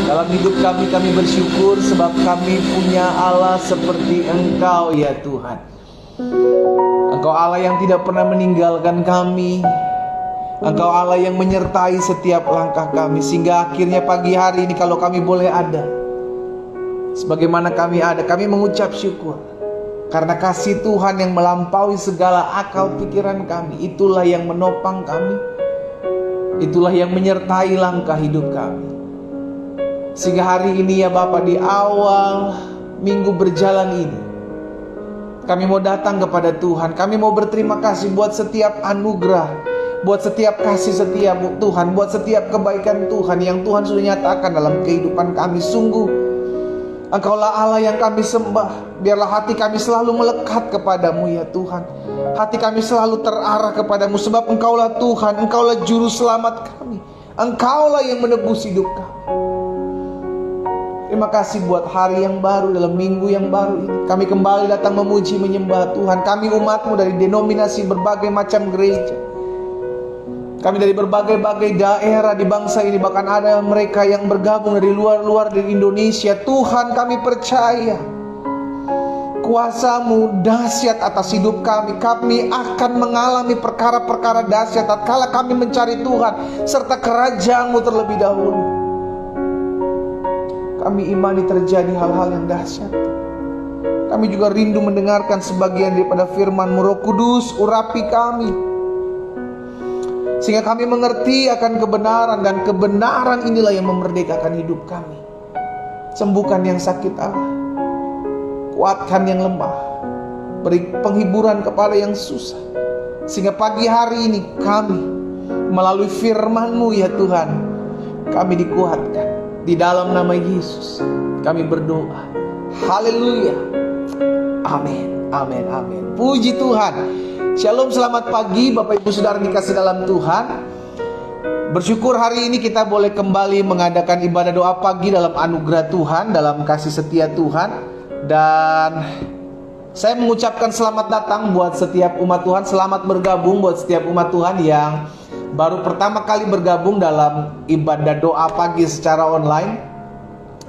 Dalam hidup kami bersyukur sebab kami punya Allah seperti Engkau ya Tuhan. Engkau Allah yang tidak pernah meninggalkan kami. Engkau Allah yang menyertai setiap langkah kami. Sehingga akhirnya pagi hari ini kalau kami boleh ada, sebagaimana kami ada, kami mengucap syukur. Karena kasih Tuhan yang melampaui segala akal pikiran kami. Itulah yang menopang kami. Itulah yang menyertai langkah hidup kami. Sehingga hari ini ya Bapa, di awal minggu berjalan ini, kami mau datang kepada Tuhan. Kami mau berterima kasih buat setiap anugerah, buat setiap kasih setia Tuhan, buat setiap kebaikan Tuhan yang Tuhan sudah nyatakan dalam kehidupan kami. Sungguh Engkaulah Allah yang kami sembah. Biarlah hati kami selalu melekat kepadamu ya Tuhan. Hati kami selalu terarah kepadamu, sebab Engkaulah Tuhan, Engkaulah juru selamat kami. Engkaulah yang menebus hidup kami. Terima kasih buat hari yang baru, dalam minggu yang baru ini. Kami kembali datang memuji menyembah Tuhan. Kami umat-Mu dari denominasi berbagai macam gereja. Kami dari berbagai-bagai daerah di bangsa ini. Bahkan ada mereka yang bergabung dari luar-luar dari Indonesia. Tuhan, kami percaya kuasa-Mu dahsyat atas hidup kami. Kami akan mengalami perkara-perkara dahsyat tatkala kami mencari Tuhan serta kerajaan-Mu terlebih dahulu. Kami imani terjadi hal-hal yang dahsyat. Kami juga rindu mendengarkan sebagian daripada firman-Mu. Roh Kudus, urapi kami, sehingga kami mengerti akan kebenaran, dan kebenaran inilah yang memerdekakan hidup kami. Sembuhkan yang sakit Allah, kuatkan yang lemah, beri penghiburan kepada yang susah. Sehingga pagi hari ini kami melalui firman-Mu ya Tuhan, kami dikuatkan. Di dalam nama Yesus kami berdoa. Haleluya. Amin. Amin. Amin. Puji Tuhan. Shalom, selamat pagi Bapak Ibu Saudara dikasih dalam Tuhan. Bersyukur hari ini kita boleh kembali mengadakan ibadah doa pagi dalam anugerah Tuhan, dalam kasih setia Tuhan. Dan saya mengucapkan selamat datang buat setiap umat Tuhan. Selamat bergabung buat setiap umat Tuhan yang baru pertama kali bergabung dalam ibadah doa pagi secara online.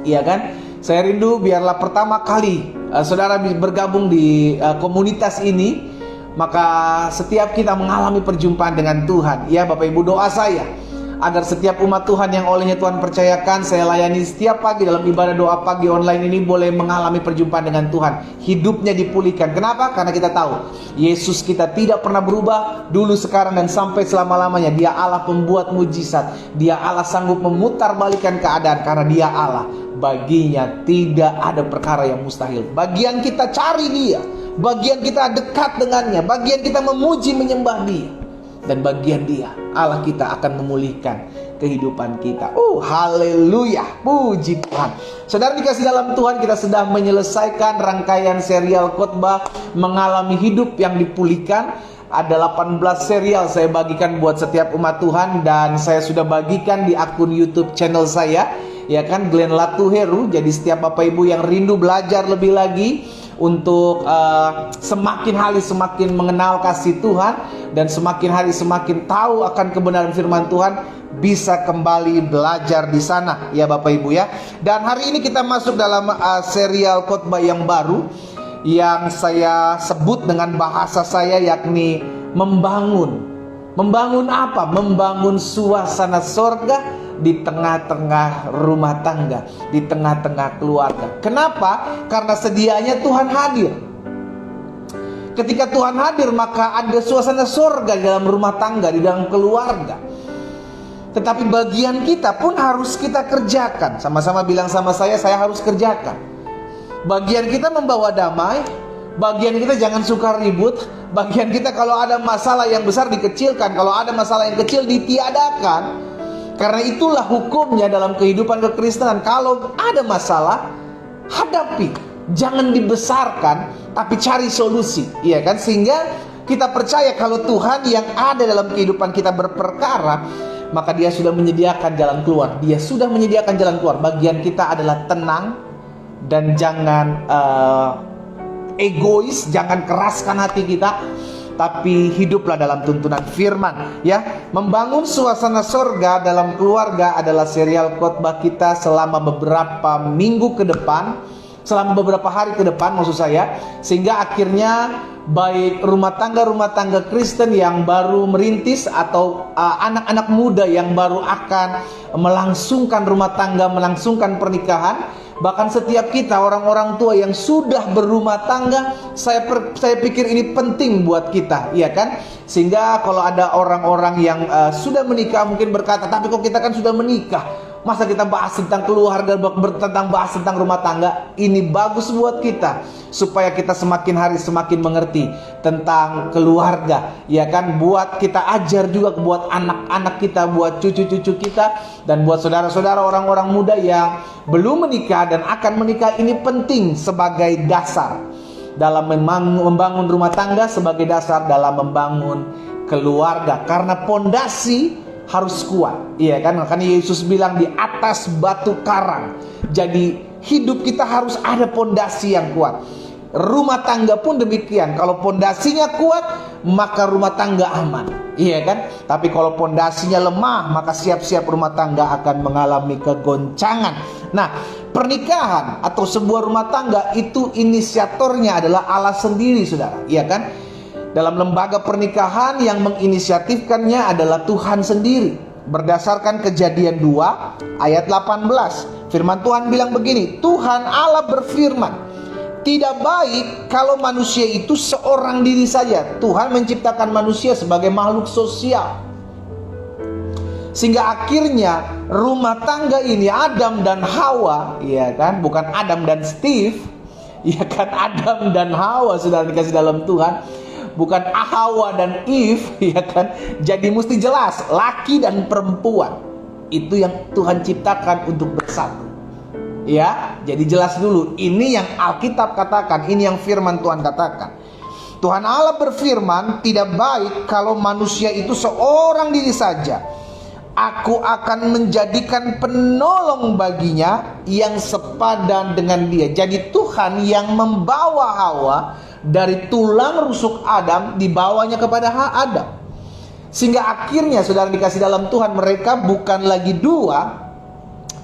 Iya kan? Saya rindu biarlah pertama kali saudara bergabung di komunitas ini, maka setiap kita mengalami perjumpaan dengan Tuhan. Ya Bapak Ibu, doa saya agar setiap umat Tuhan yang olehnya Tuhan percayakan saya layani setiap pagi dalam ibadah doa pagi online ini boleh mengalami perjumpaan dengan Tuhan. Hidupnya dipulihkan. Kenapa? Karena kita tahu Yesus kita tidak pernah berubah, dulu, sekarang, dan sampai selama-lamanya. Dia Allah pembuat mujizat. Dia Allah sanggup memutarbalikkan keadaan, karena Dia Allah. Baginya tidak ada perkara yang mustahil. Bagian kita cari Dia, bagian kita dekat dengannya, bagian kita memuji menyembah Dia, dan bagian Dia, Allah kita, akan memulihkan kehidupan kita. Haleluya, puji Tuhan. Saudara dikasih dalam Tuhan, kita sedang menyelesaikan rangkaian serial khotbah mengalami hidup yang dipulihkan. Ada 18 serial saya bagikan buat setiap umat Tuhan, dan saya sudah bagikan di akun YouTube channel saya, ya kan, Glenn Latuheru. Jadi setiap Bapak Ibu yang rindu belajar lebih lagi untuk semakin hari semakin mengenal kasih Tuhan, dan semakin hari semakin tahu akan kebenaran firman Tuhan, bisa kembali belajar di sana ya Bapak Ibu ya. Dan hari ini kita masuk dalam serial khotbah yang baru, yang saya sebut dengan bahasa saya, yakni membangun. Membangun apa? Membangun suasana sorga di tengah-tengah rumah tangga, di tengah-tengah keluarga. Kenapa? Karena sedianya Tuhan hadir. Ketika Tuhan hadir, maka ada suasana sorga di dalam rumah tangga, di dalam keluarga. Tetapi bagian kita pun harus kita kerjakan. Sama-sama bilang sama saya harus kerjakan. Bagian kita membawa damai, bagian kita jangan suka ribut, bagian kita kalau ada masalah yang besar dikecilkan, kalau ada masalah yang kecil ditiadakan. Karena itulah hukumnya dalam kehidupan kekristenan. Kalau ada masalah, hadapi, jangan dibesarkan, tapi cari solusi, iya kan? Sehingga kita percaya kalau Tuhan yang ada dalam kehidupan kita berperkara, maka Dia sudah menyediakan jalan keluar. Dia sudah menyediakan jalan keluar. Bagian kita adalah tenang, dan jangan egois, jangan keraskan hati kita, tapi hiduplah dalam tuntunan firman. Ya, membangun suasana sorga dalam keluarga adalah serial khotbah kita selama beberapa minggu ke depan, selama beberapa hari ke depan maksud saya, sehingga akhirnya baik rumah tangga Kristen yang baru merintis atau anak-anak muda yang baru akan melangsungkan rumah tangga, melangsungkan pernikahan, bahkan setiap kita orang-orang tua yang sudah berumah tangga, saya pikir ini penting buat kita, ya kan? Sehingga kalau ada orang-orang yang sudah menikah mungkin berkata, tapi kok kita kan sudah menikah, masa kita bahas tentang keluarga, bahas tentang rumah tangga? Ini bagus buat kita, supaya kita semakin hari semakin mengerti tentang keluarga, ya kan? Buat kita ajar juga buat anak-anak kita, buat cucu-cucu kita, dan buat saudara-saudara orang-orang muda yang belum menikah dan akan menikah. Ini penting sebagai dasar dalam membangun rumah tangga, sebagai dasar dalam membangun keluarga, karena pondasi harus kuat, iya kan? Makanya Yesus bilang di atas batu karang. Jadi hidup kita harus ada pondasi yang kuat. Rumah tangga pun demikian. Kalau pondasinya kuat, maka rumah tangga aman, iya kan? Tapi kalau pondasinya lemah, maka siap-siap rumah tangga akan mengalami kegoncangan. Nah, pernikahan atau sebuah rumah tangga itu inisiatornya adalah Allah sendiri, saudara, iya kan? Dalam lembaga pernikahan yang menginisiatifkannya adalah Tuhan sendiri. Berdasarkan Kejadian 2 ayat 18, firman Tuhan bilang begini, Tuhan Allah berfirman, tidak baik kalau manusia itu seorang diri saja. Tuhan menciptakan manusia sebagai makhluk sosial, sehingga akhirnya rumah tangga ini Adam dan Hawa, ya kan? Bukan Adam dan Steve, ya kan? Adam dan Hawa sudah dikasih dalam Tuhan, bukan Hawa dan Eve, ya kan? Jadi mesti jelas laki dan perempuan itu yang Tuhan ciptakan untuk bersatu. Ya, jadi jelas dulu. Ini yang Alkitab katakan, ini yang firman Tuhan katakan. Tuhan Allah berfirman, tidak baik kalau manusia itu seorang diri saja. Aku akan menjadikan penolong baginya yang sepadan dengan dia. Jadi Tuhan yang membawa Hawa dari tulang rusuk Adam, dibawanya kepada Adam, sehingga akhirnya saudara dikasih dalam Tuhan, mereka bukan lagi dua,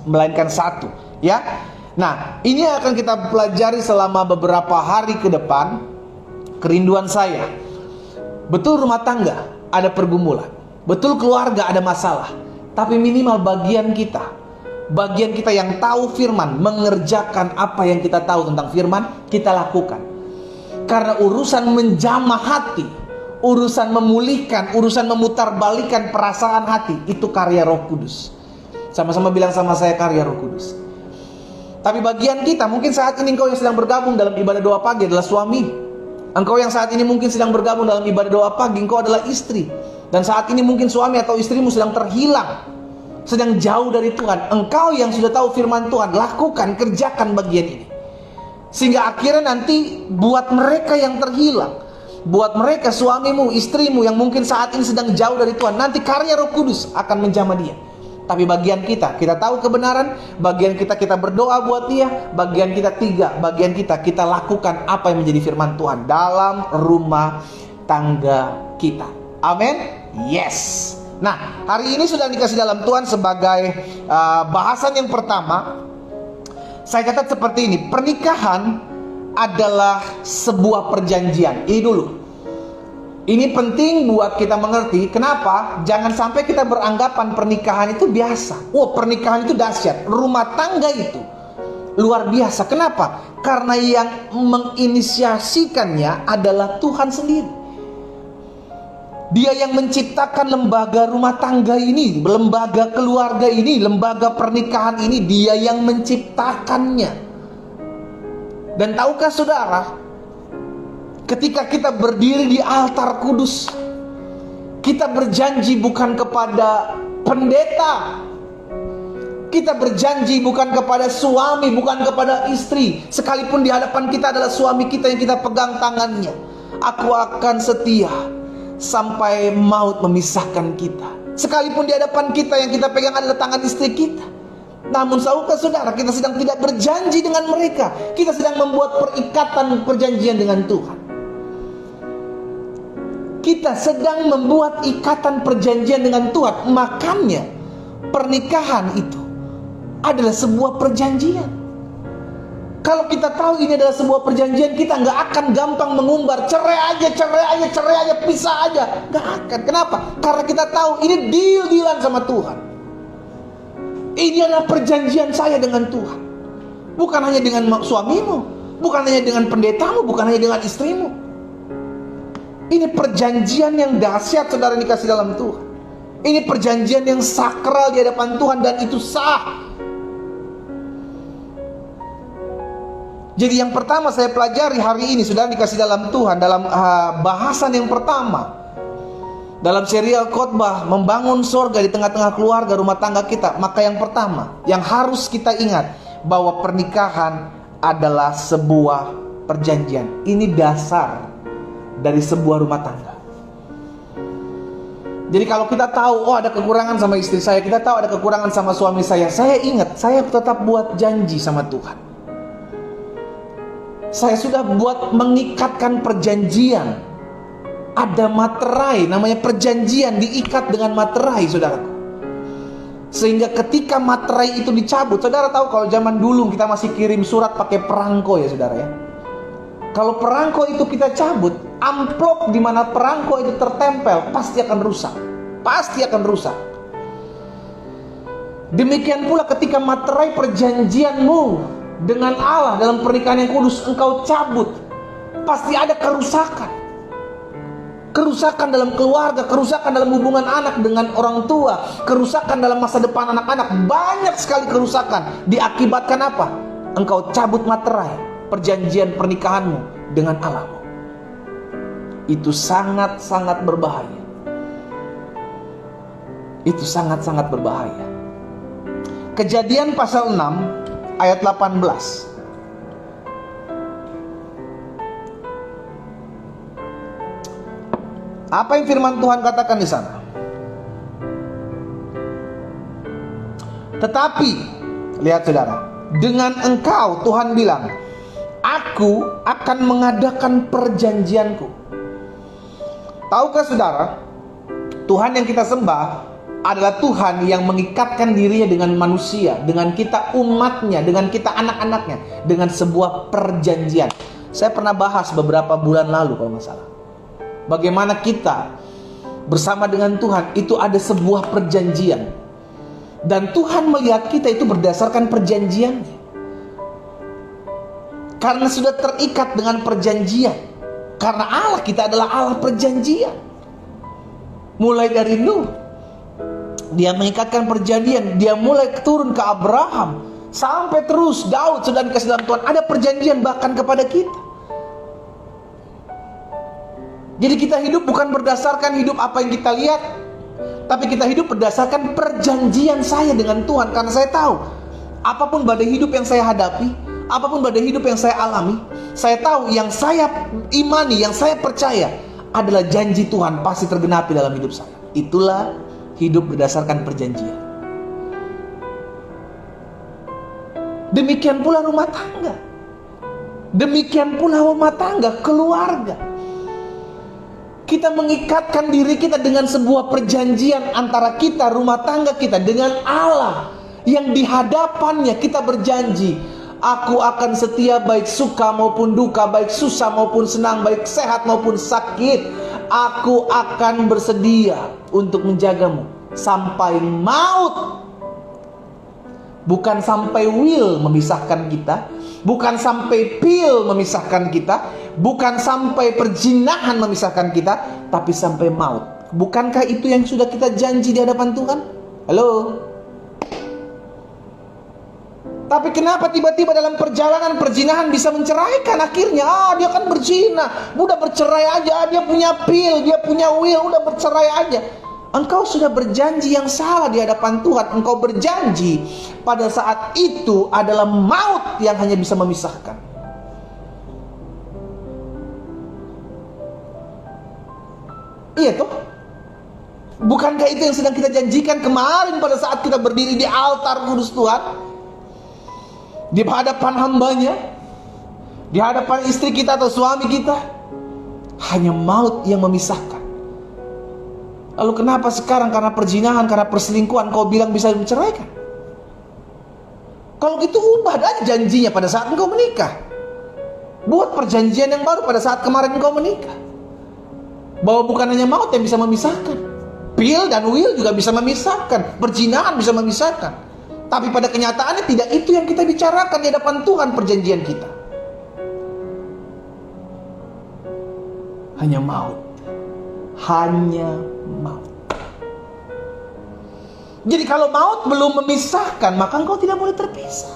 melainkan satu, ya. Nah, ini akan kita pelajari selama beberapa hari ke depan. Kerinduan saya, betul rumah tangga ada pergumulan, betul keluarga ada masalah, tapi minimal bagian kita yang tahu firman, mengerjakan apa yang kita tahu tentang firman, kita lakukan. Karena urusan menjamah hati, urusan memulihkan, urusan memutarbalikkan perasaan hati, itu karya Roh Kudus. Sama-sama bilang sama saya, karya Roh Kudus. Tapi bagian kita, mungkin saat ini engkau yang sedang bergabung dalam ibadah doa pagi adalah suami. Engkau yang saat ini mungkin sedang bergabung dalam ibadah doa pagi, engkau adalah istri. Dan saat ini mungkin suami atau istrimu sedang terhilang, sedang jauh dari Tuhan. Engkau yang sudah tahu firman Tuhan, lakukan, kerjakan bagian ini, sehingga akhirnya nanti buat mereka yang terhilang, buat mereka suamimu, istrimu yang mungkin saat ini sedang jauh dari Tuhan, nanti karya Roh Kudus akan menjamah dia. Tapi bagian kita tahu kebenaran, bagian kita berdoa buat dia, bagian bagian kita lakukan apa yang menjadi firman Tuhan dalam rumah tangga kita. Amin. Yes. Nah, hari ini sudah dikasih dalam Tuhan sebagai bahasan yang pertama. Saya catat seperti ini, pernikahan adalah sebuah perjanjian. Ini dulu. Ini penting buat kita mengerti. Kenapa? Jangan sampai kita beranggapan pernikahan itu biasa. Pernikahan itu dahsyat. Rumah tangga itu luar biasa. Kenapa? Karena yang menginisiasikannya adalah Tuhan sendiri. Dia yang menciptakan lembaga rumah tangga ini, lembaga keluarga ini, lembaga pernikahan ini. Dia yang menciptakannya. Dan tahukah saudara, ketika kita berdiri di altar kudus, kita berjanji bukan kepada pendeta, kita berjanji bukan kepada suami, bukan kepada istri. Sekalipun di hadapan kita adalah suami kita yang kita pegang tangannya, aku akan setia sampai maut memisahkan kita. Sekalipun di hadapan kita yang kita pegang adalah tangan istri kita, namun tahukah saudara, kita sedang tidak berjanji dengan mereka. Kita sedang membuat perikatan perjanjian dengan Tuhan. kita sedang membuat ikatan perjanjian dengan Tuhan. Makanya pernikahan itu adalah sebuah perjanjian. Kalau kita tahu ini adalah sebuah perjanjian, kita nggak akan gampang mengumbar, cerai aja, pisah aja. Nggak akan. Kenapa? Karena kita tahu ini deal-dealan sama Tuhan. Ini adalah perjanjian saya dengan Tuhan. Bukan hanya dengan suamimu, bukan hanya dengan pendetamu, bukan hanya dengan istrimu. Ini perjanjian yang dahsyat, saudara dikasih dalam Tuhan. Ini perjanjian yang sakral di hadapan Tuhan, dan itu sah. Jadi yang pertama saya pelajari hari ini, saudara dikasih dalam Tuhan, dalam bahasan yang pertama dalam serial khotbah membangun surga di tengah-tengah keluarga rumah tangga kita. Maka yang pertama yang harus kita ingat, bahwa pernikahan adalah sebuah perjanjian. Ini dasar dari sebuah rumah tangga. Jadi kalau kita tahu, oh ada kekurangan sama istri saya, kita tahu ada kekurangan sama suami saya ingat, saya tetap buat janji sama Tuhan. Saya sudah buat mengikatkan perjanjian. Ada materai, namanya perjanjian, diikat dengan materai, saudaraku. Sehingga ketika materai itu dicabut, saudara tahu kalau zaman dulu kita masih kirim surat pakai perangko ya saudara ya. Kalau perangko itu kita cabut, amplop di mana perangko itu tertempel pasti akan rusak. Pasti akan rusak. Demikian pula ketika materai perjanjianmu dengan Allah dalam pernikahan yang kudus engkau cabut, pasti ada kerusakan. Kerusakan dalam keluarga, kerusakan dalam hubungan anak dengan orang tua, kerusakan dalam masa depan anak-anak. Banyak sekali kerusakan. Diakibatkan apa? Engkau cabut materai perjanjian pernikahanmu dengan Allahmu. Itu sangat-sangat berbahaya. Itu sangat-sangat berbahaya. Kejadian pasal 6 ayat 18. Apa yang firman Tuhan katakan di sana? Tetapi, lihat saudara, dengan engkau Tuhan bilang, aku akan mengadakan perjanjianku. Tahukah saudara, Tuhan yang kita sembah adalah Tuhan yang mengikatkan dirinya dengan manusia, dengan kita umatnya, dengan kita anak-anaknya, dengan sebuah perjanjian. Saya pernah bahas beberapa bulan lalu kalau nggak salah, bagaimana kita bersama dengan Tuhan itu ada sebuah perjanjian. Dan Tuhan melihat kita itu berdasarkan perjanjiannya. Karena sudah terikat dengan perjanjian. Karena Allah kita adalah Allah perjanjian. Mulai dari Nuh, dia mengikatkan perjanjian. Dia mulai turun ke Abraham, sampai terus Daud sudah dikasih dalam Tuhan. Ada perjanjian bahkan kepada kita. Jadi kita hidup bukan berdasarkan hidup apa yang kita lihat, tapi kita hidup berdasarkan perjanjian saya dengan Tuhan. Karena saya tahu, apapun badai hidup yang saya hadapi, apapun badai hidup yang saya alami, saya tahu yang saya imani, yang saya percaya adalah janji Tuhan pasti tergenapi dalam hidup saya. Itulah hidup berdasarkan perjanjian. Demikian pula rumah tangga. Demikian pula rumah tangga, keluarga. Kita mengikatkan diri kita dengan sebuah perjanjian antara kita, rumah tangga kita dengan Allah, yang di hadapannya kita berjanji, aku akan setia baik suka maupun duka, baik susah maupun senang, baik sehat maupun sakit. Aku akan bersedia untuk menjagamu sampai maut. Bukan sampai will memisahkan kita, bukan sampai pil memisahkan kita, bukan sampai perzinahan memisahkan kita, tapi sampai maut. Bukankah itu yang sudah kita janji di hadapan Tuhan? Halo? Tapi kenapa tiba-tiba dalam perjalanan perzinahan bisa menceraikan akhirnya? Dia kan berzina, udah bercerai aja. Dia punya pil, dia punya will, udah bercerai aja. Engkau sudah berjanji yang salah di hadapan Tuhan. Engkau berjanji pada saat itu adalah maut yang hanya bisa memisahkan. Iya toh? Bukankah itu yang sedang kita janjikan kemarin pada saat kita berdiri di altar kudus Tuhan? Di hadapan hambanya, di hadapan istri kita atau suami kita, hanya maut yang memisahkan. Lalu kenapa sekarang karena perzinahan, karena perselingkuhan kau bilang bisa menceraikan? Kalau gitu ubah aja janjinya pada saat engkau menikah. Buat perjanjian yang baru pada saat kemarin engkau menikah. Bahwa bukan hanya maut yang bisa memisahkan, pil dan will juga bisa memisahkan, perzinahan bisa memisahkan. Tapi pada kenyataannya tidak itu yang kita bicarakan di hadapan Tuhan perjanjian kita. Hanya maut. Hanya maut. Jadi kalau maut belum memisahkan, maka engkau tidak boleh terpisah.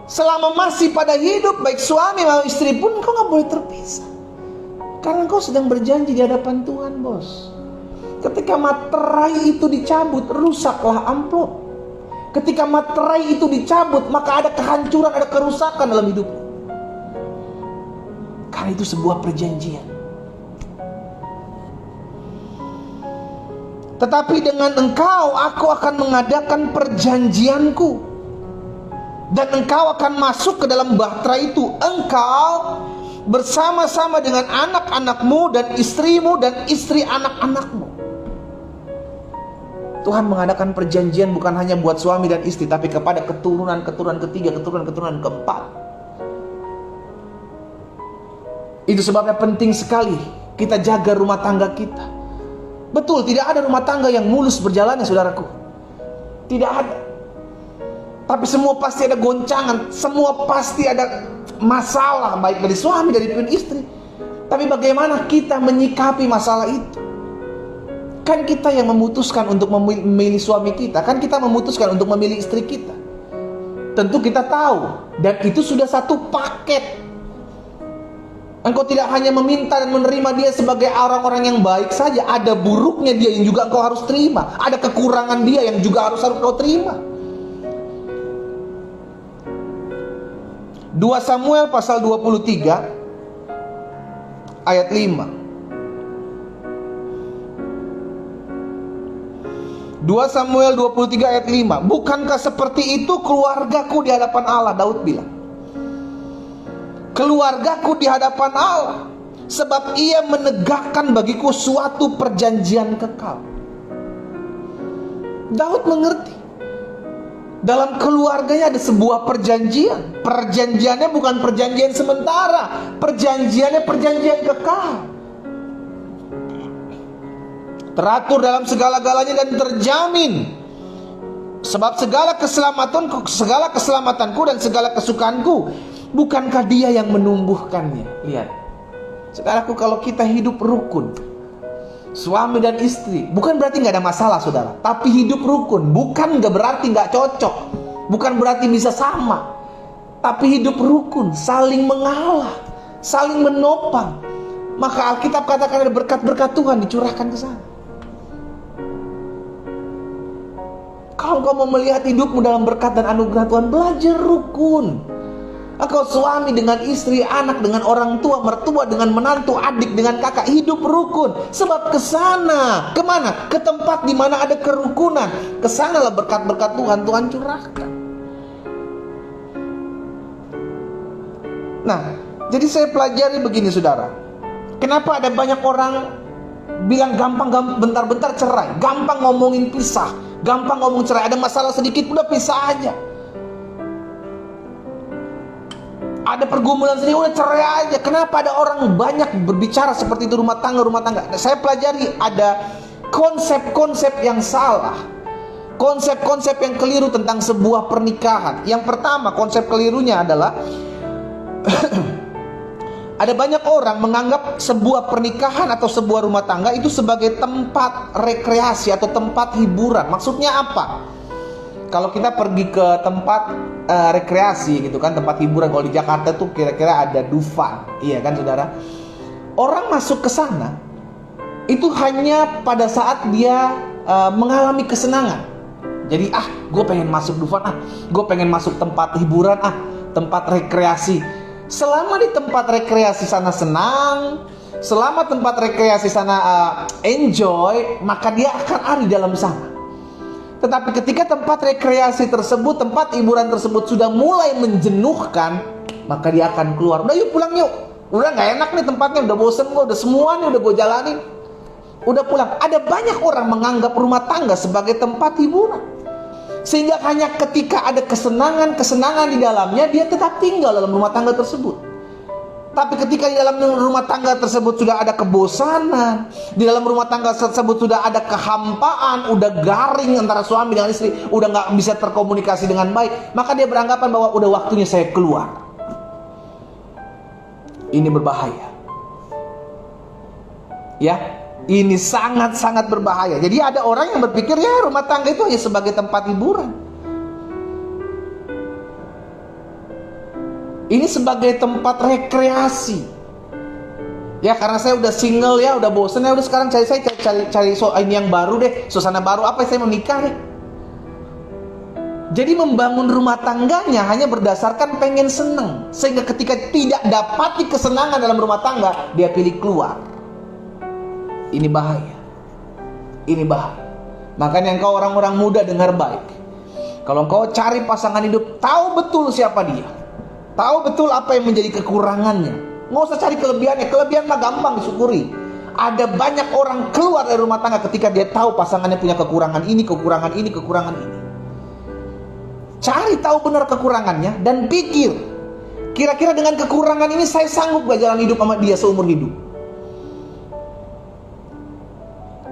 Selama masih pada hidup, baik suami maupun istri pun engkau gak boleh terpisah. Karena engkau sedang berjanji di hadapan Tuhan, bos. Ketika materai itu dicabut, rusaklah amplop. Ketika materai itu dicabut, maka ada kehancuran, ada kerusakan dalam hidupmu. Karena itu sebuah perjanjian. Tetapi dengan engkau, aku akan mengadakan perjanjianku. Dan engkau akan masuk ke dalam bahtera itu. Engkau bersama-sama dengan anak-anakmu dan istrimu dan istri anak-anakmu. Tuhan mengadakan perjanjian bukan hanya buat suami dan istri, tapi kepada keturunan-keturunan ketiga, keturunan-keturunan keempat. Itu sebabnya penting sekali kita jaga rumah tangga kita. Betul, tidak ada rumah tangga yang mulus berjalannya, saudaraku. Tidak ada. Tapi semua pasti ada goncangan, semua pasti ada masalah, baik dari suami, dari istri. Tapi bagaimana kita menyikapi masalah itu? Kan kita yang memutuskan untuk memilih suami kita, kan kita memutuskan untuk memilih istri kita. Tentu kita tahu, dan itu sudah satu paket. Engkau tidak hanya meminta dan menerima dia sebagai orang-orang yang baik saja, ada buruknya dia yang juga engkau harus terima, ada kekurangan dia yang juga harus engkau terima. 2 Samuel pasal 23 ayat 5. 2 Samuel 23 ayat 5. Bukankah seperti itu keluargaku di hadapan Allah, Daud bilang. Keluargaku di hadapan Allah, sebab ia menegakkan bagiku suatu perjanjian kekal. Daud mengerti, dalam keluarganya ada sebuah perjanjian. Perjanjiannya bukan perjanjian sementara, perjanjiannya perjanjian kekal. Teratur dalam segala-galanya dan terjamin. Sebab segala keselamatanku dan segala kesukaanku, bukankah dia yang menumbuhkannya? Lihat, saudaraku, kalau kita hidup rukun, suami dan istri, bukan berarti gak ada masalah, saudara. Tapi hidup rukun bukan gak berarti gak cocok, bukan berarti bisa sama. Tapi hidup rukun, saling mengalah, saling menopang. Maka Alkitab katakan ada berkat-berkat Tuhan dicurahkan ke sana. Kalau kau mau melihat hidupmu dalam berkat dan anugerah Tuhan, belajar rukun. Engkau suami dengan istri, anak dengan orang tua, mertua dengan menantu, adik dengan kakak, hidup rukun. Sebab ke sana, kemana? Ke tempat di mana ada kerukunan. Ke sanalah berkat-berkat Tuhan curahkan. Nah, jadi saya pelajari begini, saudara. Kenapa ada banyak orang bilang gampang bentar-bentar cerai, gampang ngomongin pisah, gampang ngomong cerai, ada masalah sedikit udah pisah aja. Ada pergumulan sedikit udah cerai aja. Kenapa ada orang banyak berbicara seperti itu rumah tangga? Nah, saya pelajari ada konsep-konsep yang salah, konsep-konsep yang keliru tentang sebuah pernikahan. Yang pertama, konsep kelirunya adalah ada banyak orang menganggap sebuah pernikahan atau sebuah rumah tangga itu sebagai tempat rekreasi atau tempat hiburan. Maksudnya apa? Kalau kita pergi ke tempat rekreasi gitu kan, tempat hiburan, kalau di Jakarta tuh kira-kira ada Dufan, iya kan saudara? Orang masuk ke sana itu hanya pada saat dia mengalami kesenangan. Jadi gue pengen masuk Dufan, gue pengen masuk tempat hiburan, tempat rekreasi. Selama di tempat rekreasi sana senang, selama tempat rekreasi sana enjoy, maka dia akan ada di dalam sana. Tetapi ketika tempat rekreasi tersebut, tempat hiburan tersebut sudah mulai menjenuhkan, maka dia akan keluar. Udah yuk pulang yuk, Udah nggak enak nih tempatnya, udah bosen gue, udah semua nih udah gue jalanin, udah pulang. Ada banyak orang menganggap rumah tangga sebagai tempat hiburan, sehingga hanya ketika ada kesenangan di dalamnya, dia tetap tinggal dalam rumah tangga tersebut. Tapi ketika di dalam rumah tangga tersebut sudah ada kebosanan, di dalam rumah tangga tersebut sudah ada kehampaan, udah garing antara suami dengan istri, udah nggak bisa terkomunikasi dengan baik, maka dia beranggapan bahwa udah waktunya saya keluar. Ini berbahaya. Ya, ini sangat-sangat berbahaya. Jadi ada orang yang berpikir ya rumah tangga itu hanya sebagai tempat hiburan. Ini sebagai tempat rekreasi. Ya karena saya udah single ya, udah bosen ya, udah sekarang saya cari ini yang baru deh, suasana baru, apa saya menikah deh. Jadi membangun rumah tangganya hanya berdasarkan pengen seneng, sehingga ketika tidak dapati kesenangan dalam rumah tangga, dia pilih keluar. Ini bahaya. Ini bahaya. Makanya engkau orang-orang muda dengar baik. Kalau engkau cari pasangan hidup, tahu betul siapa dia. Tahu betul apa yang menjadi kekurangannya. Nggak usah cari kelebihannya. Kelebihan mah gampang disyukuri. Ada banyak orang keluar dari rumah tangga ketika dia tahu pasangannya punya kekurangan ini, kekurangan ini, kekurangan ini. Cari tahu benar kekurangannya dan pikir, kira-kira dengan kekurangan ini saya sanggup gak jalan hidup sama dia seumur hidup.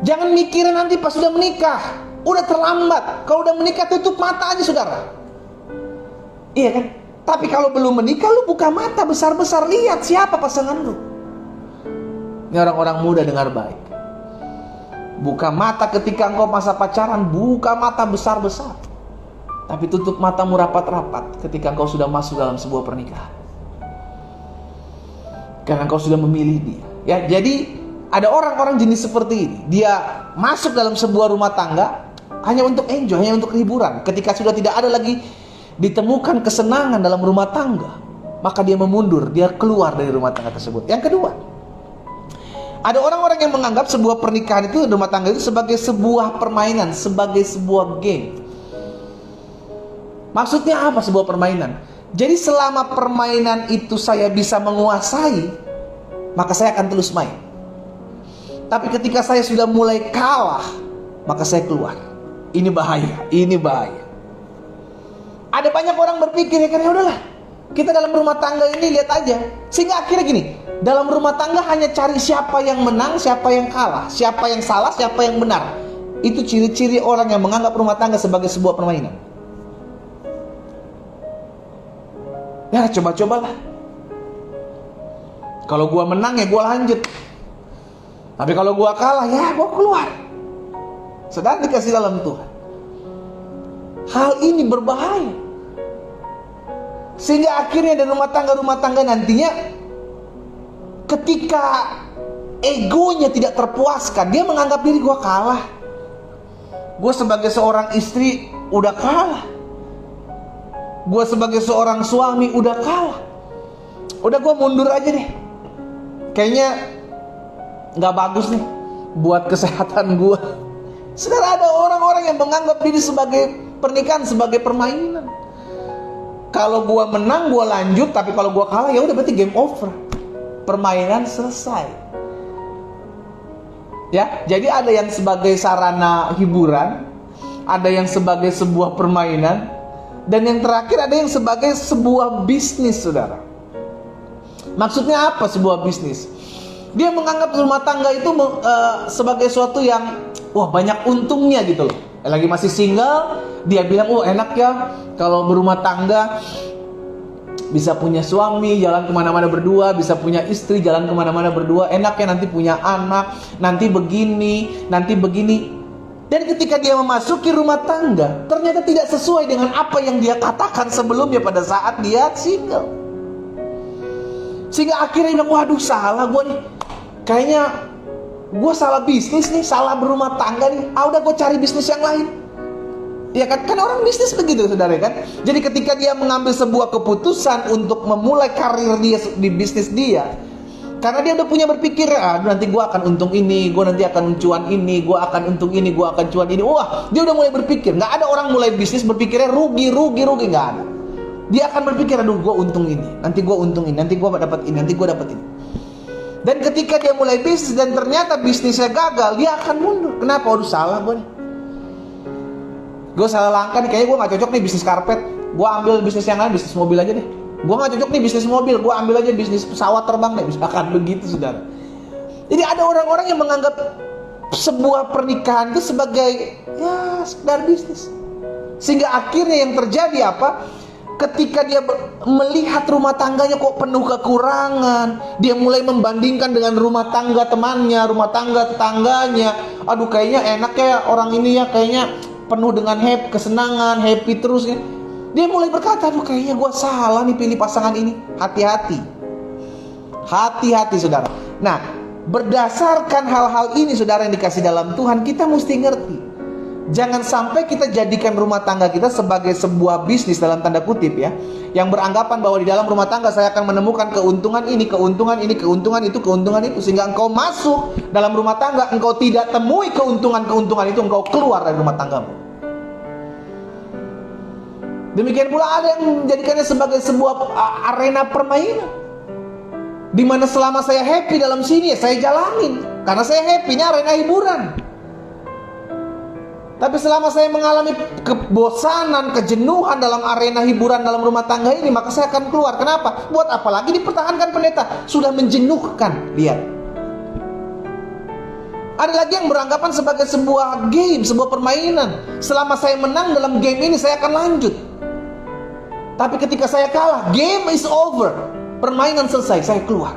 Jangan mikirin nanti pas sudah menikah, udah terlambat. Kalau udah menikah tutup mata aja saudara. Iya kan? Tapi kalau belum menikah, lu buka mata besar-besar, lihat siapa pasangan lu. Ini orang-orang muda dengar baik. Buka mata ketika engkau masa pacaran, buka mata besar-besar. Tapi tutup matamu rapat-rapat ketika engkau sudah masuk dalam sebuah pernikahan. Karena engkau sudah memilih dia. Ya, jadi ada orang-orang jenis seperti ini. Dia masuk dalam sebuah rumah tangga hanya untuk enjoy, hanya untuk hiburan. Ketika sudah tidak ada lagi ditemukan kesenangan dalam rumah tangga, maka dia memundur, dia keluar dari rumah tangga tersebut. Yang kedua, ada orang-orang yang menganggap sebuah pernikahan itu, rumah tangga itu sebagai sebuah permainan, sebagai sebuah game. Maksudnya apa sebuah permainan? Jadi selama permainan itu saya bisa menguasai, maka saya akan terus main. Tapi ketika saya sudah mulai kalah, maka saya keluar. Ini bahaya, ini bahaya. Ada banyak orang berpikir ya kan, ya udahlah, kita dalam rumah tangga ini lihat aja. Sehingga akhirnya gini, dalam rumah tangga hanya cari siapa yang menang, siapa yang kalah, siapa yang salah, siapa yang benar. Itu ciri-ciri orang yang menganggap rumah tangga sebagai sebuah permainan. Ya coba-cobalah. Kalau gua menang ya gua lanjut. Tapi kalau gua kalah ya gua keluar. Sedang dikasih dalam Tuhan. Hal ini berbahaya. Sehingga akhirnya dari rumah tangga nantinya, ketika egonya tidak terpuaskan, dia menganggap diri gue kalah. Gue sebagai seorang istri udah kalah. Gue sebagai seorang suami udah kalah. Udah gue mundur aja deh. Kayaknya gak bagus nih buat kesehatan gue. Saudara, ada orang-orang yang menganggap diri sebagai pernikahan sebagai permainan. Kalau gua menang gua lanjut, tapi kalau gua kalah ya udah berarti game over. Permainan selesai. Ya, jadi ada yang sebagai sarana hiburan, ada yang sebagai sebuah permainan, dan yang terakhir ada yang sebagai sebuah bisnis, saudara. Maksudnya apa sebuah bisnis? Dia menganggap rumah tangga itu sebagai sesuatu yang wah banyak untungnya gitu loh. Lagi masih single, dia bilang, oh enak ya kalau berumah tangga, bisa punya suami, jalan kemana-mana berdua, bisa punya istri, jalan kemana-mana berdua, enak ya nanti punya anak, nanti begini, nanti begini. Dan ketika dia memasuki rumah tangga, ternyata tidak sesuai dengan apa yang dia katakan sebelumnya pada saat dia single. Sehingga akhirnya dia bilang, waduh salah gue nih, kayaknya gue salah bisnis nih, salah berumah tangga nih. Udah gue cari bisnis yang lain. Ya kan orang bisnis begitu saudara kan. Jadi ketika dia mengambil sebuah keputusan untuk memulai karir dia di bisnis dia, karena dia udah punya berpikir, nanti gue akan untung ini, gue nanti akan cuan ini, gue akan untung ini, gue akan cuan ini. Wah, dia udah mulai berpikir. Nggak ada orang mulai bisnis berpikirnya rugi, nggak ada. Dia akan berpikir, aduh gue untung ini, nanti gue untung ini, nanti gue dapat ini, nanti gue dapat ini. Dan ketika dia mulai bisnis dan ternyata bisnisnya gagal, dia akan mundur. Kenapa? Aduh, salah gue nih. Gue salah langkah nih, kayaknya gue gak cocok nih bisnis karpet. Gue ambil bisnis yang lain, bisnis mobil aja deh. Gue gak cocok nih bisnis mobil, gue ambil aja bisnis pesawat terbang deh. Misalkan begitu, saudara. Jadi ada orang-orang yang menganggap sebuah pernikahan itu sebagai ya sekedar bisnis. Sehingga akhirnya yang terjadi apa? Ketika dia melihat rumah tangganya kok penuh kekurangan, dia mulai membandingkan dengan rumah tangga temannya, rumah tangga tetangganya. Aduh, kayaknya enak ya orang ini ya, kayaknya penuh dengan kesenangan, happy terus ya. Dia mulai berkata, aduh kayaknya gue salah nih pilih pasangan ini. Hati-hati. Hati-hati, saudara. Nah, berdasarkan hal-hal ini, saudara yang dikasih dalam Tuhan, kita mesti ngerti. Jangan sampai kita jadikan rumah tangga kita sebagai sebuah bisnis dalam tanda kutip ya, yang beranggapan bahwa di dalam rumah tangga saya akan menemukan keuntungan ini, keuntungan ini, keuntungan itu, keuntungan itu, sehingga engkau masuk dalam rumah tangga, engkau tidak temui keuntungan-keuntungan itu, engkau keluar dari rumah tanggamu. Demikian pula ada yang menjadikannya sebagai sebuah arena permainan, di mana selama saya happy dalam sini ya saya jalanin, karena saya happy, ini arena hiburan. Tapi selama saya mengalami kebosanan, kejenuhan dalam arena hiburan dalam rumah tangga ini, maka saya akan keluar. Kenapa? Buat apa lagi dipertahankan pendeta? Sudah menjenuhkan. Lihat. Ada lagi yang beranggapan sebagai sebuah game, sebuah permainan. Selama saya menang dalam game ini, saya akan lanjut. Tapi ketika saya kalah, game is over. Permainan selesai, saya keluar.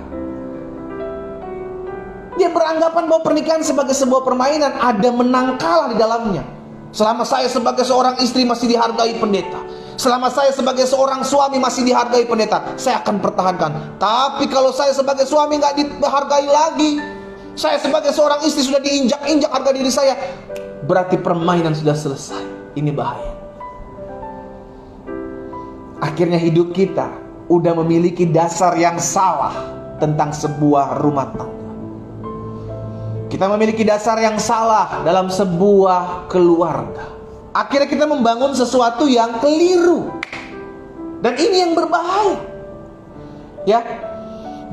Dia beranggapan bahwa pernikahan sebagai sebuah permainan, ada menang kalah di dalamnya. Selama saya sebagai seorang istri masih dihargai pendeta, selama saya sebagai seorang suami masih dihargai pendeta, saya akan pertahankan. Tapi kalau saya sebagai suami nggak dihargai lagi, saya sebagai seorang istri sudah diinjak-injak harga diri saya, berarti permainan sudah selesai. Ini bahaya. Akhirnya hidup kita udah memiliki dasar yang salah tentang sebuah rumah tangga. Kita memiliki dasar yang salah dalam sebuah keluarga. Akhirnya kita membangun sesuatu yang keliru. Dan ini yang berbahaya. Ya.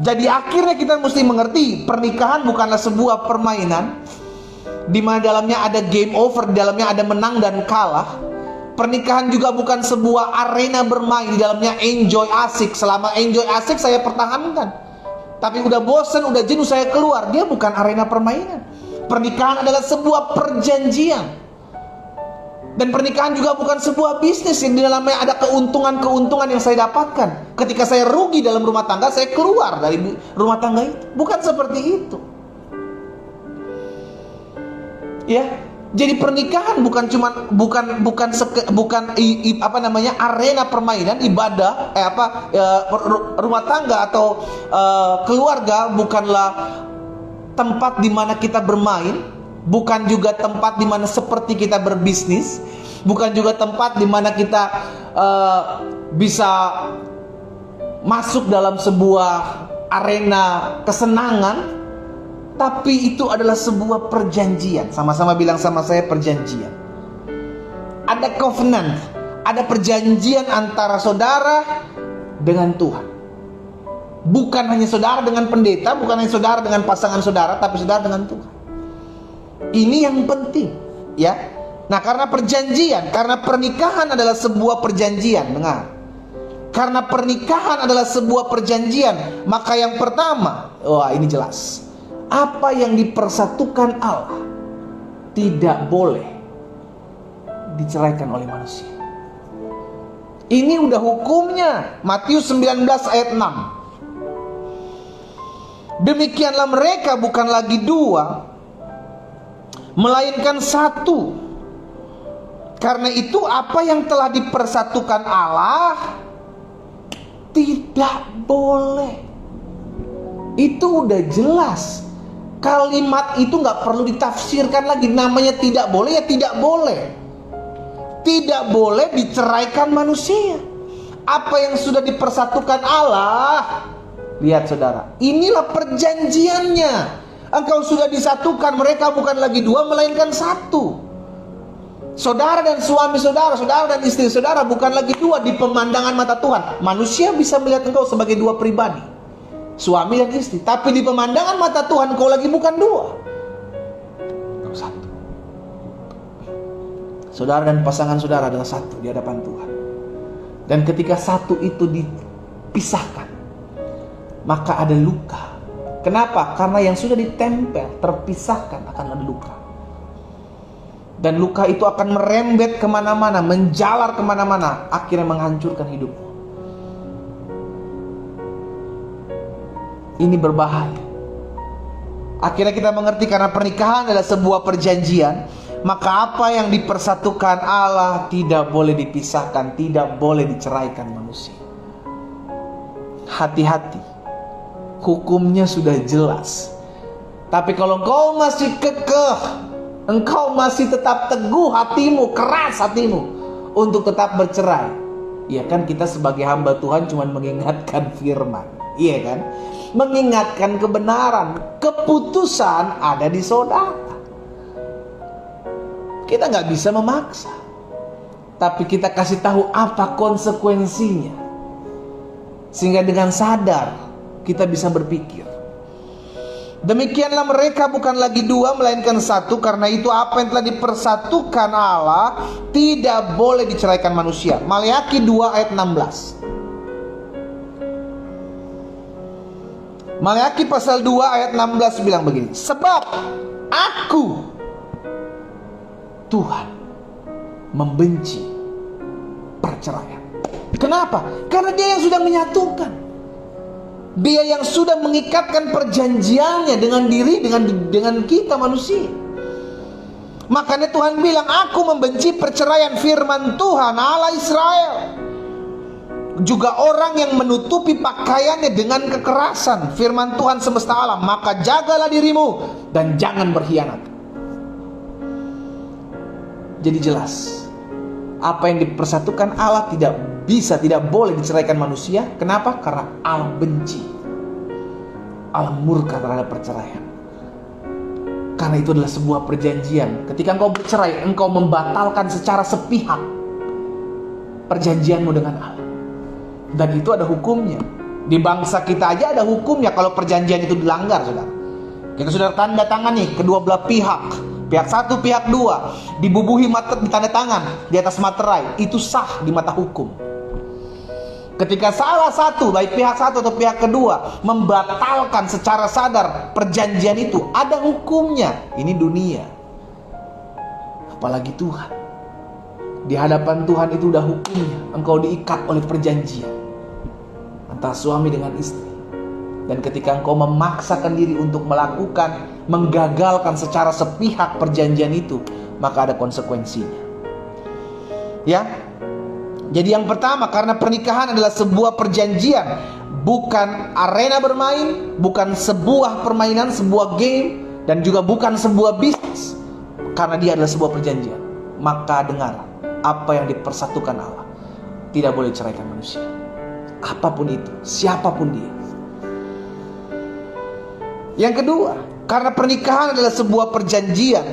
Jadi akhirnya kita mesti mengerti, pernikahan bukanlah sebuah permainan di mana dalamnya ada game over, di dalamnya ada menang dan kalah. Pernikahan juga bukan sebuah arena bermain, di dalamnya enjoy asik. Selama enjoy asik saya pertahankan. Tapi udah bosan, udah jenuh, saya keluar. Dia bukan arena permainan. Pernikahan adalah sebuah perjanjian. Dan pernikahan juga bukan sebuah bisnis yang di dalamnya ada keuntungan-keuntungan yang saya dapatkan. Ketika saya rugi dalam rumah tangga, saya keluar dari rumah tangga itu. Bukan seperti itu. Ya. Jadi pernikahan bukan arena permainan, ibadah, rumah tangga atau keluarga bukanlah tempat di mana kita bermain, bukan juga tempat di mana seperti kita berbisnis, bukan juga tempat di mana kita bisa masuk dalam sebuah arena kesenangan. Tapi itu adalah sebuah perjanjian. Sama-sama bilang sama saya, perjanjian. Ada covenant, ada perjanjian antara saudara dengan Tuhan. Bukan hanya saudara dengan pendeta, bukan hanya saudara dengan pasangan saudara, tapi saudara dengan Tuhan. Ini yang penting, ya. Nah, karena perjanjian, karena pernikahan adalah sebuah perjanjian, dengar. Karena pernikahan adalah sebuah perjanjian, maka yang pertama, wah ini jelas. Apa yang dipersatukan Allah tidak boleh diceraikan oleh manusia. Ini udah hukumnya. Matius 19 ayat 6. Demikianlah mereka bukan lagi dua, melainkan satu. Karena itu apa yang telah dipersatukan Allah tidak boleh. Itu udah jelas. Kalimat itu gak perlu ditafsirkan lagi. Namanya tidak boleh, ya tidak boleh. Tidak boleh diceraikan manusia. Apa yang sudah dipersatukan Allah, lihat saudara, inilah perjanjiannya. Engkau sudah disatukan, mereka bukan lagi dua, melainkan satu. Saudara dan suami saudara, saudara dan istri saudara bukan lagi dua di pemandangan mata Tuhan. Manusia bisa melihat engkau sebagai dua pribadi. suami dan istri. Tapi di pemandangan mata Tuhan kau lagi bukan dua, kau satu. Saudara dan pasangan saudara adalah satu di hadapan Tuhan. Dan ketika satu itu dipisahkan, maka ada luka. Kenapa? Karena yang sudah ditempel, terpisahkan, akan ada luka. Dan luka itu akan merembet kemana-mana, menjalar kemana-mana, akhirnya menghancurkan hidupmu. Ini berbahaya. Akhirnya kita mengerti karena pernikahan adalah sebuah perjanjian, maka apa yang dipersatukan Allah tidak boleh dipisahkan, tidak boleh diceraikan manusia. Hati-hati, hukumnya sudah jelas. Tapi kalau engkau masih kekeh, engkau masih tetap teguh hatimu, keras hatimu untuk tetap bercerai, ya kan, kita sebagai hamba Tuhan cuma mengingatkan firman, iya kan, mengingatkan kebenaran. Keputusan ada di saudara. Kita nggak bisa memaksa, tapi kita kasih tahu apa konsekuensinya, sehingga dengan sadar kita bisa berpikir. Demikianlah mereka bukan lagi dua melainkan satu. Karena itu apa yang telah dipersatukan Allah tidak boleh diceraikan manusia. Maleakhi 2 ayat 16. Maleakhi pasal 2 ayat 16 bilang begini, sebab aku Tuhan membenci perceraian. Kenapa? Karena Dia yang sudah menyatukan. Dia yang sudah mengikatkan perjanjiannya dengan diri, dengan kita manusia. Makanya Tuhan bilang, aku membenci perceraian, firman Tuhan Allah Israel. Juga orang yang menutupi pakaiannya dengan kekerasan, firman Tuhan semesta alam. Maka jagalah dirimu dan jangan berkhianat. Jadi jelas, apa yang dipersatukan Allah tidak boleh diceraikan manusia. Kenapa? Karena Allah benci, Allah murka terhadap perceraian. Karena itu adalah sebuah perjanjian. Ketika engkau bercerai, engkau membatalkan secara sepihak perjanjianmu dengan Allah. Dan itu ada hukumnya. Di bangsa kita aja ada hukumnya kalau perjanjian itu dilanggar, saudara. Kita sudah tanda tangan nih, kedua belah pihak, pihak satu, pihak dua, dibubuhi tanda tangan di atas materai, itu sah di mata hukum. Ketika salah satu, baik pihak satu atau pihak kedua, membatalkan secara sadar perjanjian itu, ada hukumnya. Ini dunia, apalagi Tuhan. Di hadapan Tuhan itu udah hukumnya. Engkau diikat oleh perjanjian antara suami dengan istri. Dan ketika engkau memaksakan diri untuk menggagalkan secara sepihak perjanjian itu, maka ada konsekuensinya. Ya. Jadi yang pertama, karena pernikahan adalah sebuah perjanjian, bukan arena bermain, bukan sebuah permainan, sebuah game, dan juga bukan sebuah bisnis. Karena dia adalah sebuah perjanjian, maka dengar, apa yang dipersatukan Allah tidak boleh ceraikan manusia. Apapun itu, siapapun dia. Yang kedua, karena pernikahan adalah sebuah perjanjian,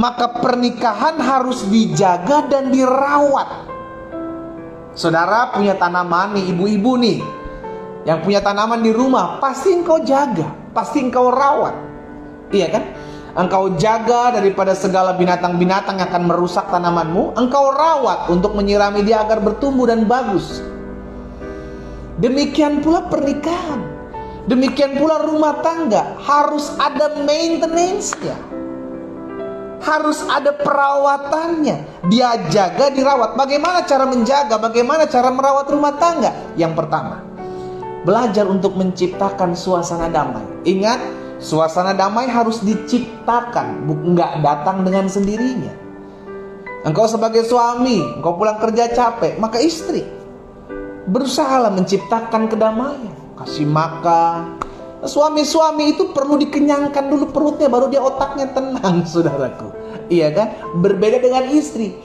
maka pernikahan harus dijaga dan dirawat. Saudara punya tanaman nih, ibu-ibu nih, yang punya tanaman di rumah, pasti engkau jaga, pasti engkau rawat, iya kan? Engkau jaga daripada segala binatang-binatang yang akan merusak tanamanmu. Engkau rawat untuk menyirami dia agar bertumbuh dan bagus. Demikian pula pernikahan, demikian pula rumah tangga, harus ada maintenance-nya, harus ada perawatannya. Dia jaga, dirawat. Bagaimana cara menjaga? Bagaimana cara merawat rumah tangga? Yang pertama, belajar untuk menciptakan suasana damai. Ingat, suasana damai harus diciptakan, nggak datang dengan sendirinya. Engkau sebagai suami, engkau pulang kerja capek, maka istri berusahalah menciptakan kedamaian, kasih makan. Suami-suami itu perlu dikenyangkan dulu perutnya, baru dia otaknya tenang, saudaraku. Iya kan? Berbeda dengan istri.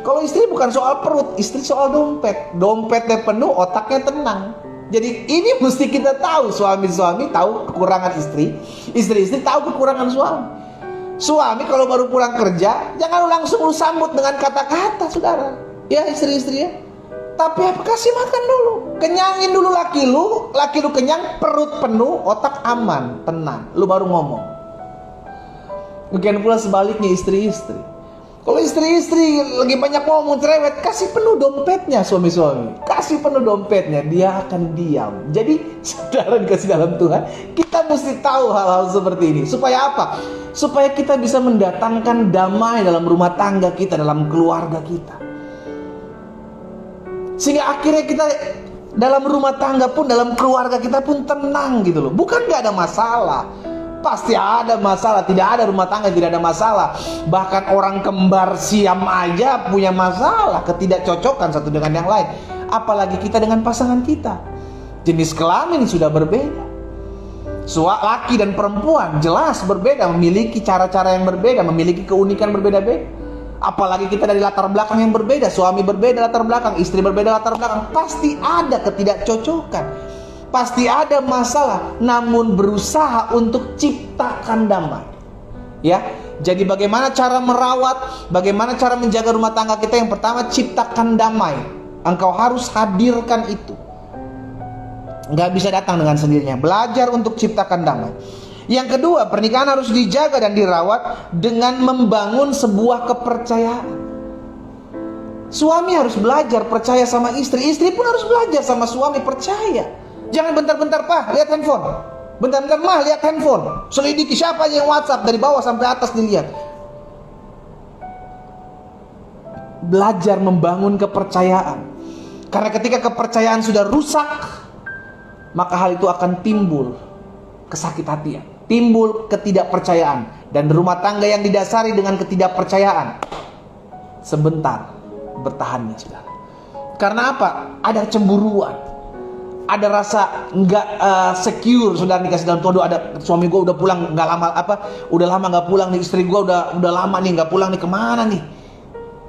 Kalau istri bukan soal perut, istri soal dompet. Dompetnya penuh, otaknya tenang. Jadi ini mesti kita tahu, suami-suami tahu kekurangan istri, istri-istri tahu kekurangan suami. Suami kalau baru pulang kerja, jangan langsung lu sambut dengan kata-kata, saudara. Ya istri-istri ya. Tapi apa? Kasih makan dulu. Kenyangin dulu laki lu kenyang, perut penuh, otak aman, tenang. Lu baru ngomong. Mungkin pula sebaliknya istri-istri. Kalau istri-istri lagi banyak ngomong cerewet, kasih penuh dompetnya suami-suami. Kasih penuh dompetnya, dia akan diam. Jadi saudara dikasih dalam Tuhan, kita mesti tahu hal-hal seperti ini. Supaya apa? Supaya kita bisa mendatangkan damai dalam rumah tangga kita, dalam keluarga kita. Sehingga akhirnya kita dalam rumah tangga pun, dalam keluarga kita pun tenang gitu loh. Bukan gak ada masalah. Pasti ada masalah, tidak ada rumah tangga tidak ada masalah. Bahkan orang kembar siam aja punya masalah, ketidakcocokan satu dengan yang lain. Apalagi kita dengan pasangan kita. Jenis kelamin sudah berbeda. Laki dan perempuan jelas berbeda, memiliki cara-cara yang berbeda, memiliki keunikan berbeda-beda. Apalagi kita dari latar belakang yang berbeda, suami berbeda latar belakang, istri berbeda latar belakang. Pasti ada ketidakcocokan. Pasti ada masalah, namun berusaha untuk ciptakan damai. Ya, jadi bagaimana cara merawat, bagaimana cara menjaga rumah tangga kita? Yang pertama, ciptakan damai. Engkau harus hadirkan itu. Nggak bisa datang dengan sendirinya. Belajar untuk ciptakan damai. Yang kedua, pernikahan harus dijaga dan dirawat dengan membangun sebuah kepercayaan. Suami harus belajar percaya sama istri, istri pun harus belajar sama suami percaya. Jangan bentar-bentar, Pak, lihat handphone. Bentar-bentar, Mah, lihat handphone. Selidiki siapa aja yang WhatsApp dari bawah sampai atas dilihat. Belajar membangun kepercayaan. Karena ketika kepercayaan sudah rusak, maka hal itu akan timbul kesakit-hatian, timbul ketidakpercayaan. Dan rumah tangga yang didasari dengan ketidakpercayaan sebentar bertahannya, saudara. Karena apa? Ada cemburuan. Ada rasa nggak secure, sudah dikasih dalam Tuhan. Ada suami gue udah pulang nggak lama, udah lama nggak pulang nih, istri gue udah lama nih nggak pulang nih, kemana nih?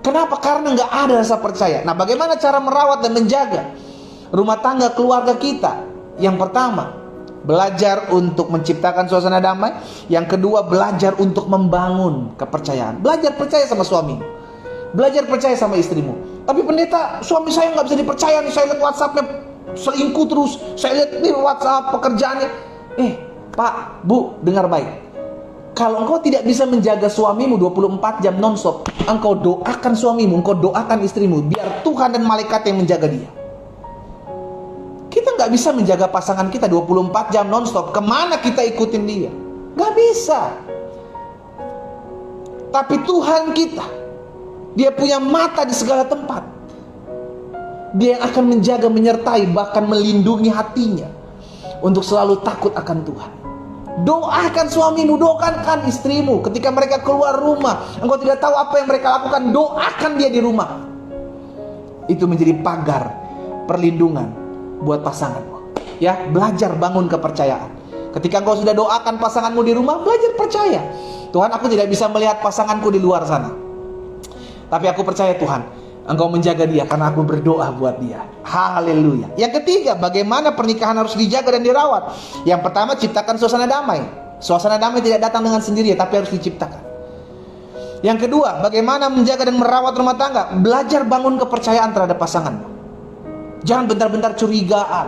Kenapa? Karena nggak ada rasa percaya. Nah, bagaimana cara merawat dan menjaga rumah tangga keluarga kita? Yang pertama, belajar untuk menciptakan suasana damai. Yang kedua, belajar untuk membangun kepercayaan. Belajar percaya sama suami, belajar percaya sama istrimu. Tapi pendeta, suami saya nggak bisa dipercaya nih, saya lihat WhatsAppnya selingkuh terus, saya lihat nih WhatsApp pekerjaannya. Pak, Bu, dengar baik. Kalau engkau tidak bisa menjaga suamimu 24 jam nonstop, engkau doakan suamimu, engkau doakan istrimu, biar Tuhan dan malaikat yang menjaga dia. Kita nggak bisa menjaga pasangan kita 24 jam nonstop. Kemana kita ikutin dia? Nggak bisa. Tapi Tuhan kita, dia punya mata di segala tempat. Dia yang akan menjaga, menyertai, bahkan melindungi hatinya untuk selalu takut akan Tuhan. Doakan suamimu, doakan istrimu. Ketika mereka keluar rumah, engkau tidak tahu apa yang mereka lakukan, doakan dia di rumah. Itu menjadi pagar perlindungan buat pasanganmu. Ya, belajar bangun kepercayaan. Ketika engkau sudah doakan pasanganmu di rumah, belajar percaya. Tuhan, aku tidak bisa melihat pasanganku di luar sana, tapi aku percaya Tuhan, Engkau menjaga dia karena aku berdoa buat dia. Haleluya. Yang ketiga, bagaimana pernikahan harus dijaga dan dirawat? Yang pertama, ciptakan suasana damai. Suasana damai tidak datang dengan sendiri, tapi harus diciptakan. Yang kedua, bagaimana menjaga dan merawat rumah tangga? Belajar bangun kepercayaan terhadap pasanganmu. Jangan bentar-bentar curigaan.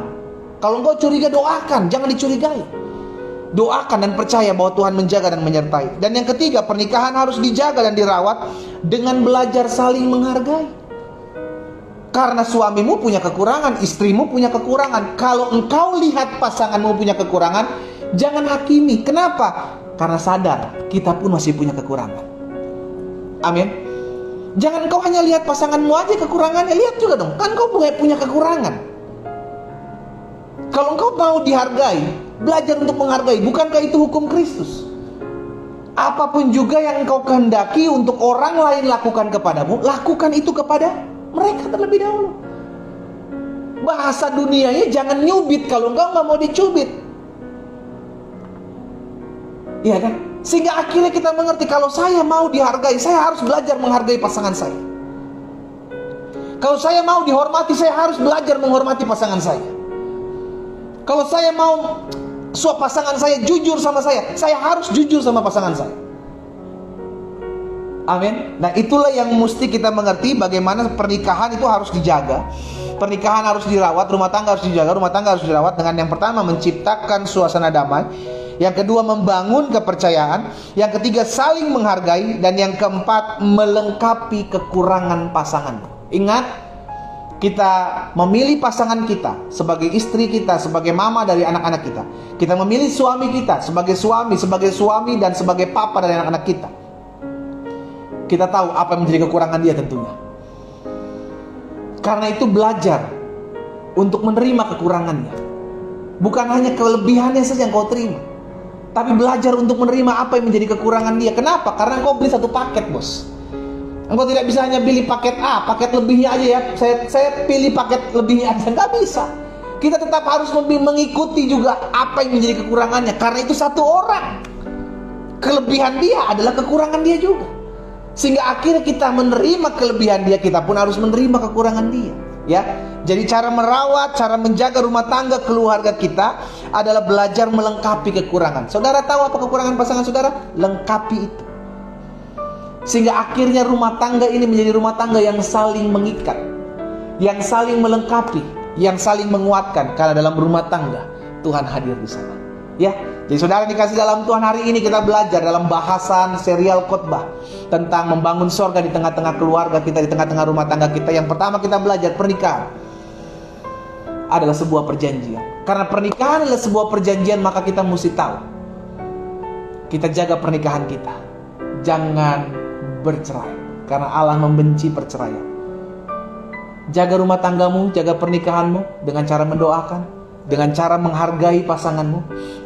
Kalau engkau curiga, doakan, jangan dicurigai. Doakan dan percaya bahwa Tuhan menjaga dan menyertai. Dan yang ketiga, pernikahan harus dijaga dan dirawat dengan belajar saling menghargai. Karena suamimu punya kekurangan, istrimu punya kekurangan. Kalau engkau lihat pasanganmu punya kekurangan, jangan hakimi. Kenapa? Karena sadar kita pun masih punya kekurangan. Amin. Jangan engkau hanya lihat pasanganmu aja kekurangannya, lihat juga dong, kan engkau punya kekurangan. Kalau engkau mau dihargai, belajar untuk menghargai. Bukankah itu hukum Kristus? Apapun juga yang engkau kehendaki untuk orang lain lakukan kepadamu, lakukan itu kepada mereka terlebih dahulu. Bahasa dunianya jangan nyubit kalau engkau nggak mau dicubit. Iya kan? Sehingga akhirnya kita mengerti, kalau saya mau dihargai, saya harus belajar menghargai pasangan saya. Kalau saya mau dihormati, saya harus belajar menghormati pasangan saya. Kalau saya mau pasangan saya jujur sama saya harus jujur sama pasangan saya. Amin. Nah, itulah yang mesti kita mengerti, bagaimana pernikahan itu harus dijaga. Pernikahan harus dirawat, rumah tangga harus dijaga, rumah tangga harus dirawat dengan yang pertama menciptakan suasana damai, yang kedua membangun kepercayaan, yang ketiga saling menghargai, dan yang keempat melengkapi kekurangan pasangan. Ingat, kita memilih pasangan kita sebagai istri kita, sebagai mama dari anak-anak kita. Kita memilih suami kita sebagai suami dan sebagai papa dari anak-anak kita. Kita tahu apa yang menjadi kekurangan dia tentunya. Karena itu belajar untuk menerima kekurangannya. Bukan hanya kelebihannya saja yang kau terima, tapi belajar untuk menerima apa yang menjadi kekurangan dia. Kenapa? Karena kau beli satu paket, bos. Engkau tidak bisa hanya pilih paket A, paket lebihnya aja ya. Saya pilih paket lebihnya aja, nggak bisa. Kita tetap harus mengikuti juga apa yang menjadi kekurangannya. Karena itu satu orang, kelebihan dia adalah kekurangan dia juga. Sehingga akhirnya kita menerima kelebihan dia, kita pun harus menerima kekurangan dia. Ya, jadi cara merawat, cara menjaga rumah tangga keluarga kita adalah belajar melengkapi kekurangan. Saudara tahu apa kekurangan pasangan saudara? Lengkapi itu. Sehingga akhirnya rumah tangga ini menjadi rumah tangga yang saling mengikat, yang saling melengkapi, yang saling menguatkan. Karena dalam rumah tangga Tuhan hadir di sana. Ya, jadi saudara dikasih dalam Tuhan, hari ini kita belajar dalam bahasan serial khotbah tentang membangun sorga di tengah-tengah keluarga kita, di tengah-tengah rumah tangga kita. Yang pertama kita belajar pernikahan adalah sebuah perjanjian. Karena pernikahan adalah sebuah perjanjian, maka kita mesti tahu, kita jaga pernikahan kita, jangan bercerai, karena Allah membenci perceraian. Jaga rumah tanggamu, jaga pernikahanmu dengan cara mendoakan, dengan cara menghargai pasanganmu,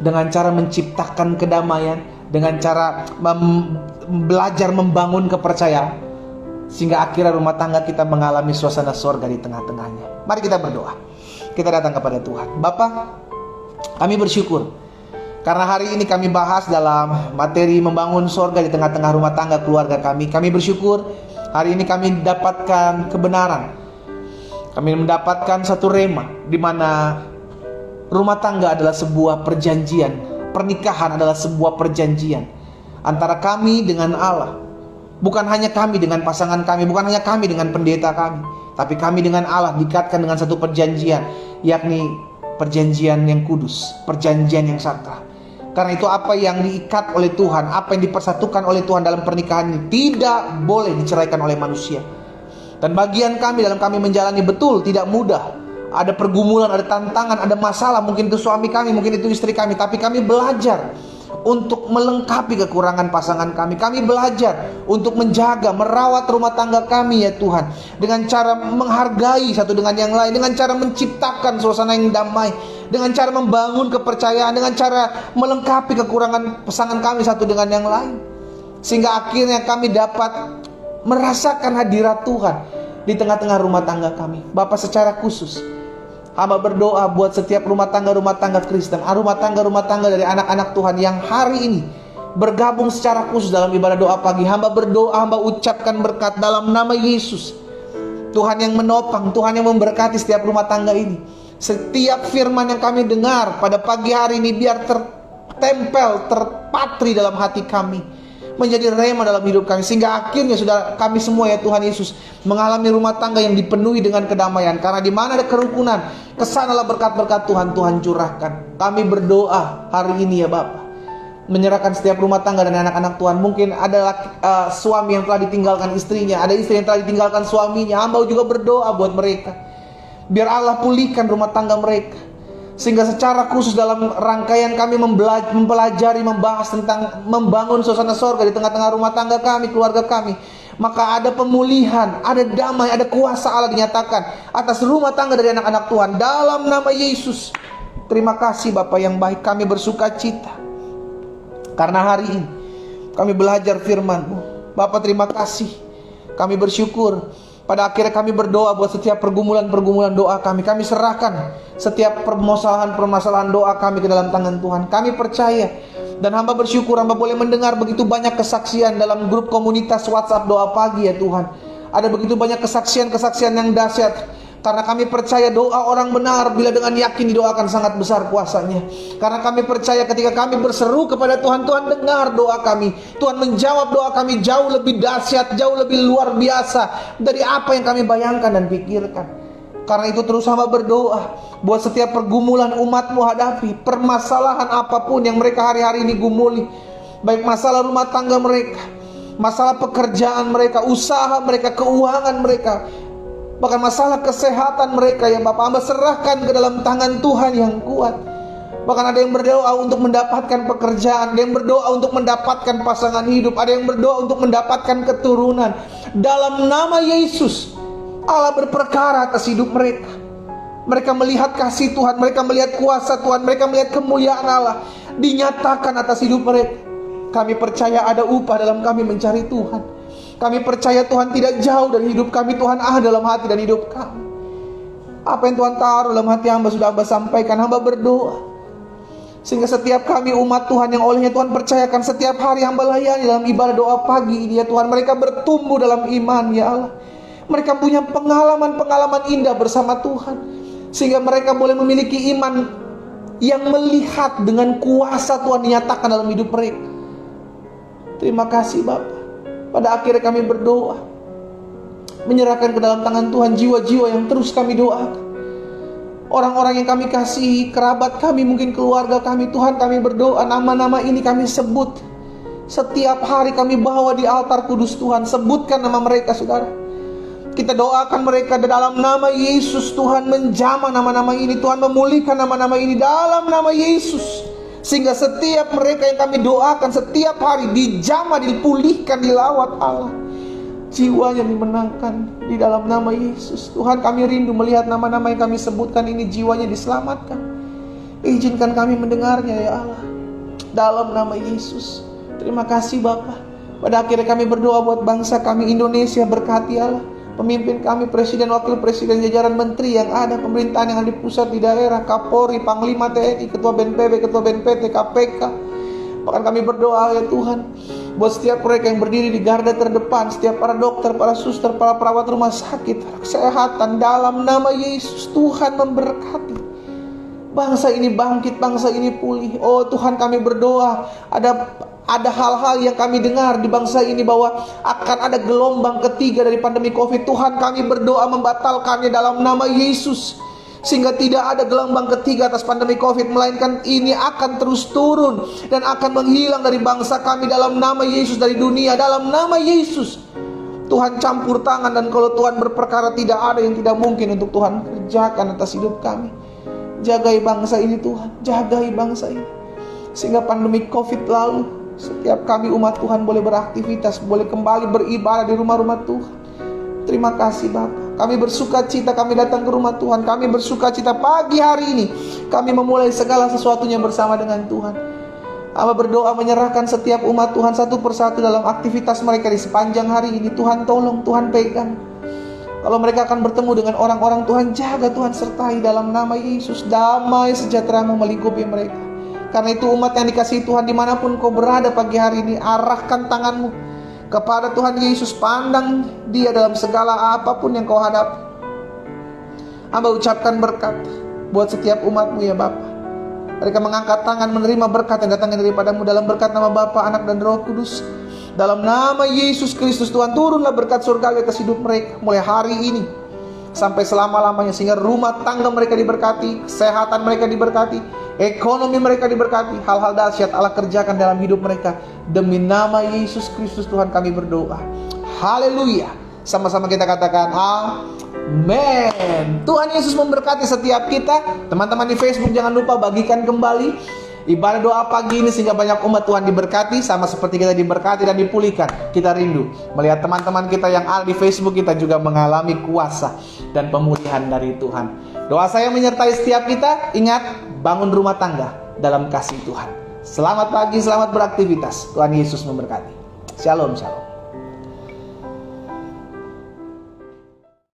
dengan cara menciptakan kedamaian, dengan cara belajar membangun kepercayaan, sehingga akhirnya rumah tangga kita mengalami suasana surga di tengah-tengahnya. Mari kita berdoa. Kita datang kepada Tuhan. Bapa, kami bersyukur karena hari ini kami bahas dalam materi membangun surga di tengah-tengah rumah tangga keluarga kami. Kami bersyukur hari ini kami mendapatkan kebenaran. Kami mendapatkan satu rema di mana rumah tangga adalah sebuah perjanjian. Pernikahan adalah sebuah perjanjian antara kami dengan Allah. Bukan hanya kami dengan pasangan kami, bukan hanya kami dengan pendeta kami, tapi kami dengan Allah diikatkan dengan satu perjanjian, yakni perjanjian yang kudus, perjanjian yang sakral. Karena itu apa yang diikat oleh Tuhan, apa yang dipersatukan oleh Tuhan dalam pernikahan ini tidak boleh diceraikan oleh manusia. Dan bagian kami dalam kami menjalani betul tidak mudah. Ada pergumulan, ada tantangan, ada masalah. Mungkin itu suami kami, mungkin itu istri kami. Tapi kami belajar untuk melengkapi kekurangan pasangan kami. Kami belajar untuk menjaga, merawat rumah tangga kami ya Tuhan, dengan cara menghargai satu dengan yang lain, dengan cara menciptakan suasana yang damai, dengan cara membangun kepercayaan, dengan cara melengkapi kekurangan pasangan kami satu dengan yang lain. Sehingga akhirnya kami dapat merasakan hadirat Tuhan di tengah-tengah rumah tangga kami. Bapak, secara khusus hamba berdoa buat setiap rumah tangga Kristen, rumah tangga dari anak-anak Tuhan yang hari ini bergabung secara khusus dalam ibadah doa pagi. Hamba berdoa, hamba ucapkan berkat dalam nama Yesus. Tuhan yang menopang, Tuhan yang memberkati setiap rumah tangga ini. Setiap firman yang kami dengar pada pagi hari ini biar tertempel, terpatri dalam hati kami, menjadi rema dalam hidup kami, sehingga akhirnya saudara kami semua ya Tuhan Yesus mengalami rumah tangga yang dipenuhi dengan kedamaian. Karena di mana ada kerukunan, kesanalah berkat-berkat Tuhan curahkan. Kami berdoa hari ini ya Bapa, menyerahkan setiap rumah tangga dan anak-anak Tuhan. Mungkin ada suami yang telah ditinggalkan istrinya, ada istri yang telah ditinggalkan suaminya. Hamba juga berdoa buat mereka, biar Allah pulihkan rumah tangga mereka. Sehingga secara khusus dalam rangkaian kami mempelajari, membahas tentang membangun suasana sorga di tengah-tengah rumah tangga kami, keluarga kami, maka ada pemulihan, ada damai, ada kuasa Allah dinyatakan atas rumah tangga dari anak-anak Tuhan dalam nama Yesus. Terima kasih Bapa yang baik, kami bersuka cita karena hari ini kami belajar firman-Mu. Bapa, terima kasih, kami bersyukur. Pada akhirnya kami berdoa buat setiap pergumulan doa kami. Kami serahkan setiap permasalahan doa kami ke dalam tangan Tuhan. Kami percaya dan hamba bersyukur hamba boleh mendengar begitu banyak kesaksian dalam grup komunitas WhatsApp doa pagi ya Tuhan. Ada begitu banyak kesaksian yang dahsyat. Karena kami percaya doa orang benar bila dengan yakin didoakan sangat besar kuasanya. Karena kami percaya ketika kami berseru kepada Tuhan, Tuhan dengar doa kami. Tuhan menjawab doa kami jauh lebih dahsyat, jauh lebih luar biasa dari apa yang kami bayangkan dan pikirkan. Karena itu terus hamba berdoa buat setiap pergumulan umat-Mu hadapi, permasalahan apapun yang mereka hari-hari ini gumuli, baik masalah rumah tangga mereka, masalah pekerjaan mereka, usaha mereka, keuangan mereka, bahkan masalah kesehatan mereka, ya Bapak, hamba serahkan ke dalam tangan Tuhan yang kuat. Bahkan ada yang berdoa untuk mendapatkan pekerjaan, ada yang berdoa untuk mendapatkan pasangan hidup, ada yang berdoa untuk mendapatkan keturunan. Dalam nama Yesus, Allah berperkara atas hidup mereka. Mereka melihat kasih Tuhan, mereka melihat kuasa Tuhan, mereka melihat kemuliaan Allah dinyatakan atas hidup mereka. Kami percaya ada upah dalam kami mencari Tuhan. Kami percaya Tuhan tidak jauh dari hidup kami. Tuhan dalam hati dan hidup kami. Apa yang Tuhan taruh dalam hati hamba sudah hamba sampaikan. Hamba berdoa sehingga setiap kami umat Tuhan yang olehnya Tuhan percayakan setiap hari hamba layani dalam ibadah doa pagi ini, ya Tuhan, mereka bertumbuh dalam iman, ya Allah. Mereka punya pengalaman-pengalaman indah bersama Tuhan, sehingga mereka boleh memiliki iman yang melihat dengan kuasa Tuhan dinyatakan dalam hidup mereka. Terima kasih Bapa. Pada akhirnya kami berdoa, menyerahkan ke dalam tangan Tuhan jiwa-jiwa yang terus kami doakan, orang-orang yang kami kasihi, kerabat kami, mungkin keluarga kami. Tuhan, kami berdoa, nama-nama ini kami sebut. Setiap hari kami bawa di altar kudus Tuhan. Sebutkan nama mereka, saudara. Kita doakan mereka dalam nama Yesus. Tuhan menjamah nama-nama ini, Tuhan memulihkan nama-nama ini dalam nama Yesus, sehingga setiap mereka yang kami doakan setiap hari dijamah, dipulihkan, dilawat Allah, jiwanya dimenangkan di dalam nama Yesus. Tuhan, kami rindu melihat nama-nama yang kami sebutkan ini jiwanya diselamatkan. Izinkan kami mendengarnya, ya Allah, dalam nama Yesus. Terima kasih Bapa. Pada akhirnya kami berdoa buat bangsa kami Indonesia. Berkati Allah pemimpin kami, presiden, wakil presiden, jajaran menteri yang ada, pemerintahan yang ada di pusat, di daerah, Kapolri, Panglima TNI, Ketua BNPB, Ketua BNPT, KPK. Bahkan kami berdoa, ya Tuhan, buat setiap mereka yang berdiri di garda terdepan, setiap para dokter, para suster, para perawat rumah sakit, kesehatan, dalam nama Yesus. Tuhan memberkati bangsa ini, bangkit, bangsa ini pulih. Oh Tuhan, kami berdoa, ada hal-hal yang kami dengar di bangsa ini bahwa akan ada gelombang ketiga dari pandemi COVID. Tuhan, kami berdoa membatalkannya dalam nama Yesus, sehingga tidak ada gelombang ketiga atas pandemi COVID, melainkan ini akan terus turun dan akan menghilang dari bangsa kami dalam nama Yesus, dari dunia dalam nama Yesus. Tuhan campur tangan, dan kalau Tuhan berperkara tidak ada yang tidak mungkin untuk Tuhan kerjakan atas hidup kami. Jagai bangsa ini Tuhan, jagai bangsa ini, sehingga pandemi COVID lalu setiap kami umat Tuhan boleh beraktivitas, boleh kembali beribadah di rumah-rumah Tuhan. Terima kasih Bapa. Kami bersuka cita kami datang ke rumah Tuhan. Kami bersuka cita pagi hari ini kami memulai segala sesuatunya bersama dengan Tuhan. Hamba berdoa menyerahkan setiap umat Tuhan satu persatu dalam aktivitas mereka di sepanjang hari ini. Tuhan tolong, Tuhan pegang. Kalau mereka akan bertemu dengan orang-orang, Tuhan jaga, Tuhan sertai dalam nama Yesus. Damai sejahtera-Mu melingkupi mereka. Karena itu umat yang dikasihi Tuhan, dimanapun kau berada pagi hari ini, arahkan tangan-Mu kepada Tuhan Yesus. Pandang Dia dalam segala apapun yang kau hadapi. Hamba ucapkan berkat buat setiap umat-Mu, ya Bapa. Mereka mengangkat tangan menerima berkat yang datangnya daripada-Mu. Dalam berkat nama Bapa, Anak, dan Roh Kudus, dalam nama Yesus Kristus, Tuhan, turunlah berkat surgawi atas hidup mereka mulai hari ini sampai selama-lamanya, sehingga rumah tangga mereka diberkati, kesehatan mereka diberkati, ekonomi mereka diberkati. Hal-hal dahsyat Allah kerjakan dalam hidup mereka. Demi nama Yesus Kristus Tuhan kami berdoa. Haleluya. Sama-sama kita katakan amin. Tuhan Yesus memberkati setiap kita. Teman-teman di Facebook, jangan lupa bagikan kembali ibadah doa pagi ini, sehingga banyak umat Tuhan diberkati, sama seperti kita diberkati dan dipulihkan. Kita rindu melihat teman-teman kita yang ada di Facebook kita juga mengalami kuasa dan pemulihan dari Tuhan. Doa saya menyertai setiap kita. Ingat, bangun rumah tangga dalam kasih Tuhan. Selamat pagi, selamat beraktivitas. Tuhan Yesus memberkati. Shalom, shalom.